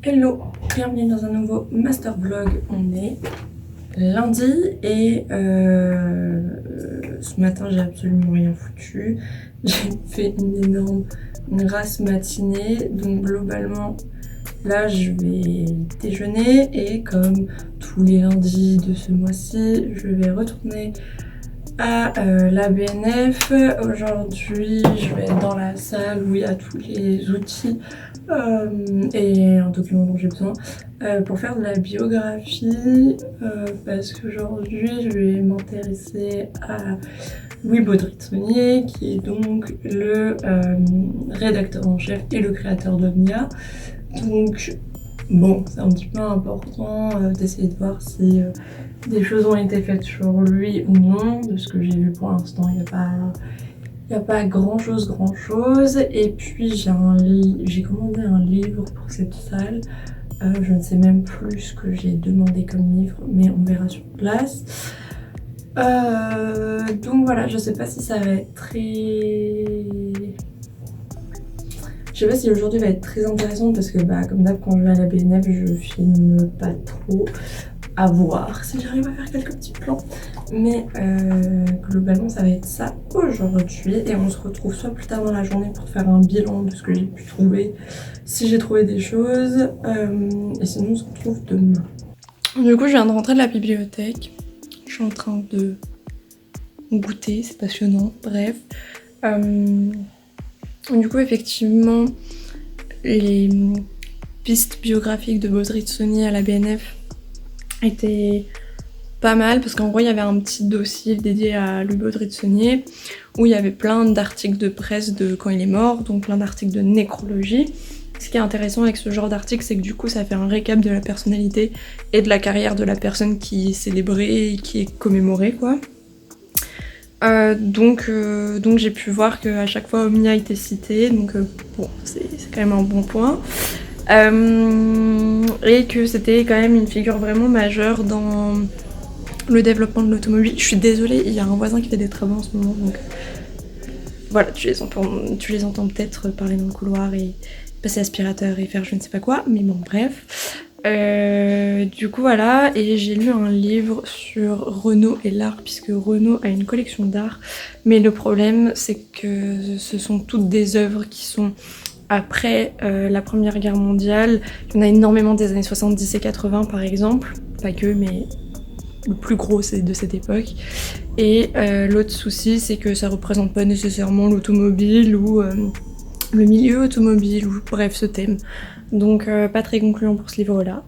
Hello, bienvenue dans un nouveau master vlog. On est lundi et ce matin j'ai absolument rien foutu. J'ai fait une grasse matinée, donc globalement là je vais déjeuner et comme tous les lundis de ce mois-ci je vais retourner à la BNF. Aujourd'hui je vais être dans la salle où il y a tous les outils et un document dont j'ai besoin pour faire de la biographie parce qu'aujourd'hui je vais m'intéresser à Louis Baudry-Saunier qui est donc le rédacteur en chef et le créateur d'Omnia. Donc bon, c'est un petit peu important d'essayer de voir si des choses ont été faites sur lui ou non. De ce que j'ai vu pour l'instant, il n'y a pas grand chose. Et puis j'ai commandé un livre pour cette salle. Je ne sais même plus ce que j'ai demandé comme livre, mais on verra sur place. Donc voilà, je sais pas si ça va être très... Je sais pas si aujourd'hui va être très intéressant parce que comme d'hab quand je vais à la BNF je filme pas trop, à voir si j'arrive à faire quelques petits plans. Mais globalement ça va être ça aujourd'hui et on se retrouve soit plus tard dans la journée pour faire un bilan de ce que j'ai pu trouver, si j'ai trouvé des choses, et sinon on se retrouve demain. Du coup je viens de rentrer de la bibliothèque, je suis en train de goûter, c'est passionnant, bref. Du coup effectivement les pistes biographiques de Baudry-Saunier à la BNF étaient pas mal parce qu'en gros il y avait un petit dossier dédié à Louis Baudry-Saunier où il y avait plein d'articles de presse de quand il est mort, donc plein d'articles de nécrologie. Ce qui est intéressant avec ce genre d'article, c'est que du coup ça fait un récap de la personnalité et de la carrière de la personne qui est célébrée et qui est commémorée quoi. Donc j'ai pu voir qu'à chaque fois Omnia était cité, donc bon, c'est quand même un bon point. Et que c'était quand même une figure vraiment majeure dans le développement de l'automobile. Je suis désolée, il y a un voisin qui fait des travaux en ce moment, donc voilà, tu les entends peut-être parler dans le couloir et passer aspirateur et faire je ne sais pas quoi, mais bon bref. Du coup voilà, et j'ai lu un livre sur Renault et l'art, puisque Renault a une collection d'art, mais le problème c'est que ce sont toutes des œuvres qui sont après la Première Guerre mondiale. Il y en a énormément des années 70 et 80 par exemple, pas que, mais le plus gros c'est de cette époque. Et l'autre souci c'est que ça représente pas nécessairement l'automobile ou le milieu automobile, ou bref ce thème. Donc pas très concluant pour ce livre-là.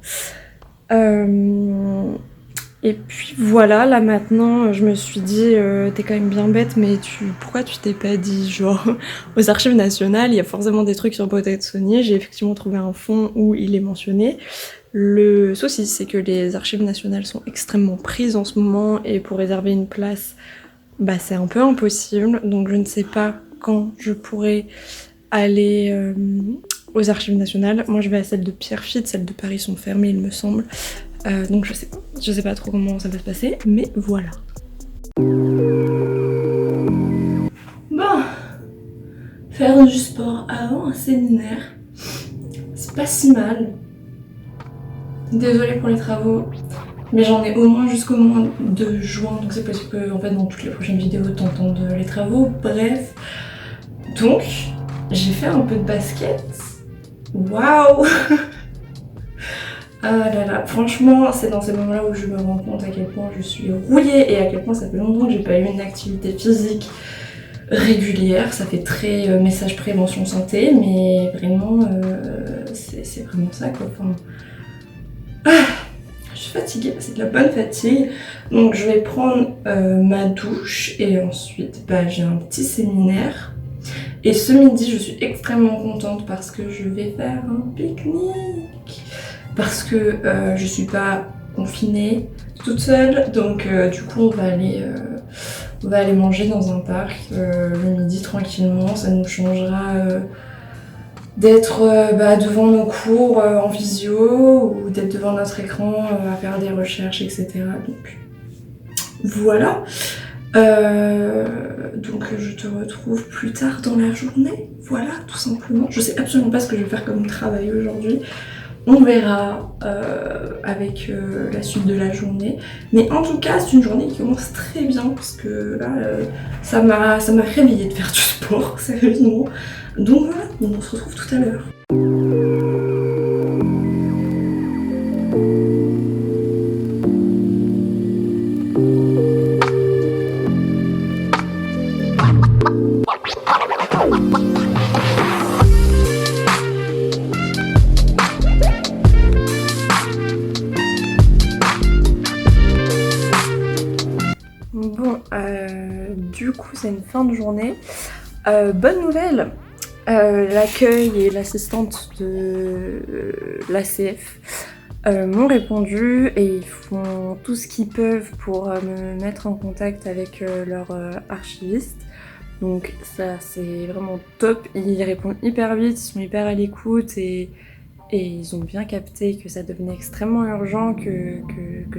Et puis voilà, là maintenant je me suis dit t'es quand même bien bête, mais pourquoi tu t'es pas dit genre aux archives nationales, il y a forcément des trucs sur Baudry-Saunier. J'ai effectivement trouvé un fond où il est mentionné. Le souci c'est que les archives nationales sont extrêmement prises en ce moment et pour réserver une place, c'est un peu impossible. Donc je ne sais pas quand je pourrai aller aux archives nationales. Moi je vais à celle de Pierrefitte, celles de Paris sont fermées il me semble. Donc je sais pas trop comment ça va se passer, mais voilà. Bon, faire du sport avant un séminaire, c'est pas si mal. Désolée pour les travaux, mais j'en ai au moins jusqu'au mois de juin, donc c'est possible que en fait dans toutes les prochaines vidéos t'entendes les travaux, bref. Donc, j'ai fait un peu de basket. Waouh. Ah là là, franchement, c'est dans ces moments-là où je me rends compte à quel point je suis rouillée et à quel point ça fait longtemps que j'ai pas eu une activité physique régulière. Ça fait très message prévention santé, mais vraiment, c'est vraiment ça quoi. Enfin, je suis fatiguée, c'est de la bonne fatigue. Donc je vais prendre ma douche et ensuite j'ai un petit séminaire. Et ce midi, je suis extrêmement contente parce que je vais faire un pique-nique. Parce que je suis pas confinée toute seule, donc du coup on va aller manger dans un parc le midi tranquillement. Ça nous changera d'être devant nos cours en visio ou d'être devant notre écran à faire des recherches, etc. Donc voilà. Donc je te retrouve plus tard dans la journée, voilà, tout simplement. Je sais absolument pas ce que je vais faire comme travail aujourd'hui. On verra avec la suite de la journée. Mais en tout cas, c'est une journée qui commence très bien parce que là, ça m'a réveillée de faire du sport, sérieusement. Donc voilà, on se retrouve tout à l'heure. Bon, du coup c'est une fin de journée. Bonne nouvelle, l'accueil et l'assistante de l'ACF m'ont répondu et ils font tout ce qu'ils peuvent pour me mettre en contact avec leur archiviste. Donc ça c'est vraiment top, ils répondent hyper vite, ils sont hyper à l'écoute et ils ont bien capté que ça devenait extrêmement urgent que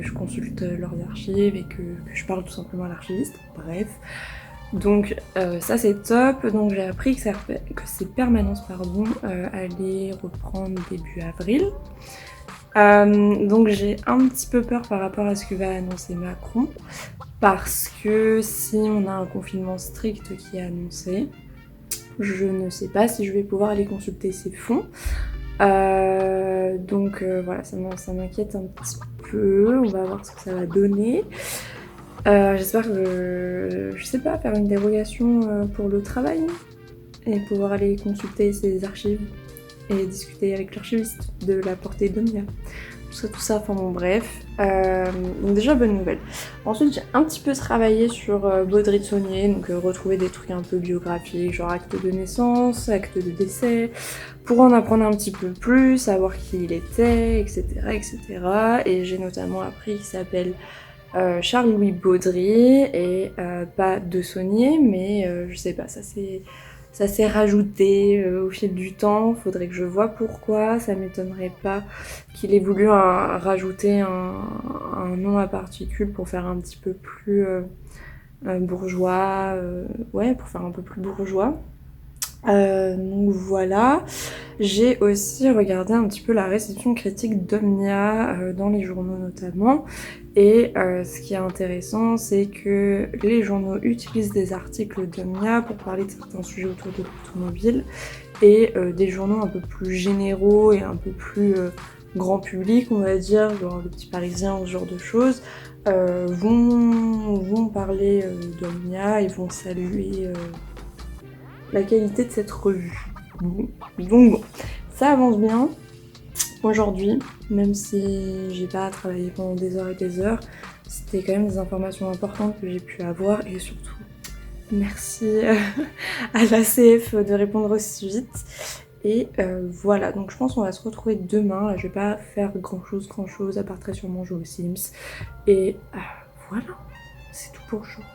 je consulte leurs archives et que je parle tout simplement à l'archiviste. Bref. Donc ça c'est top. Donc j'ai appris que ces permanences allaient reprendre début avril. Donc j'ai un petit peu peur par rapport à ce que va annoncer Macron. Parce que si on a un confinement strict qui est annoncé, je ne sais pas si je vais pouvoir aller consulter ces fonds. Donc voilà, ça m'inquiète un petit peu, on va voir ce que ça va donner. J'espère que je sais pas, faire une dérogation pour le travail et pouvoir aller consulter ces archives et discuter avec l'archiviste de la portée d'Omnia. Tout ça, enfin bon bref. Donc déjà bonne nouvelle. Ensuite j'ai un petit peu travaillé sur Baudry-de-Saunier, donc retrouver des trucs un peu biographiques, genre acte de naissance, acte de décès, pour en apprendre un petit peu plus, savoir qui il était, etc. etc. Et j'ai notamment appris qu'il s'appelle Charles-Louis Baudry et pas de Saunier, mais je sais pas, ça s'est rajouté au fil du temps, faudrait que je vois pourquoi, ça m'étonnerait pas qu'il ait voulu rajouter un nom à particules pour faire un petit peu plus bourgeois, ouais, pour faire un peu plus bourgeois. Donc voilà, j'ai aussi regardé un petit peu la réception critique d'Omnia dans les journaux notamment, et ce qui est intéressant c'est que les journaux utilisent des articles d'Omnia pour parler de certains sujets autour de l'automobile, et des journaux un peu plus généraux et un peu plus grand public on va dire, genre le Petit Parisien, ce genre de choses, vont parler d'Omnia et vont saluer la qualité de cette revue. Donc bon, ça avance bien aujourd'hui, même si j'ai pas travaillé pendant des heures et des heures, c'était quand même des informations importantes que j'ai pu avoir, et surtout merci à l'ACF de répondre aussi vite. Et voilà, donc je pense qu'on va se retrouver demain. Là je vais pas faire grand chose à part très sûrement jouer aux Sims, et voilà, c'est tout pour aujourd'hui.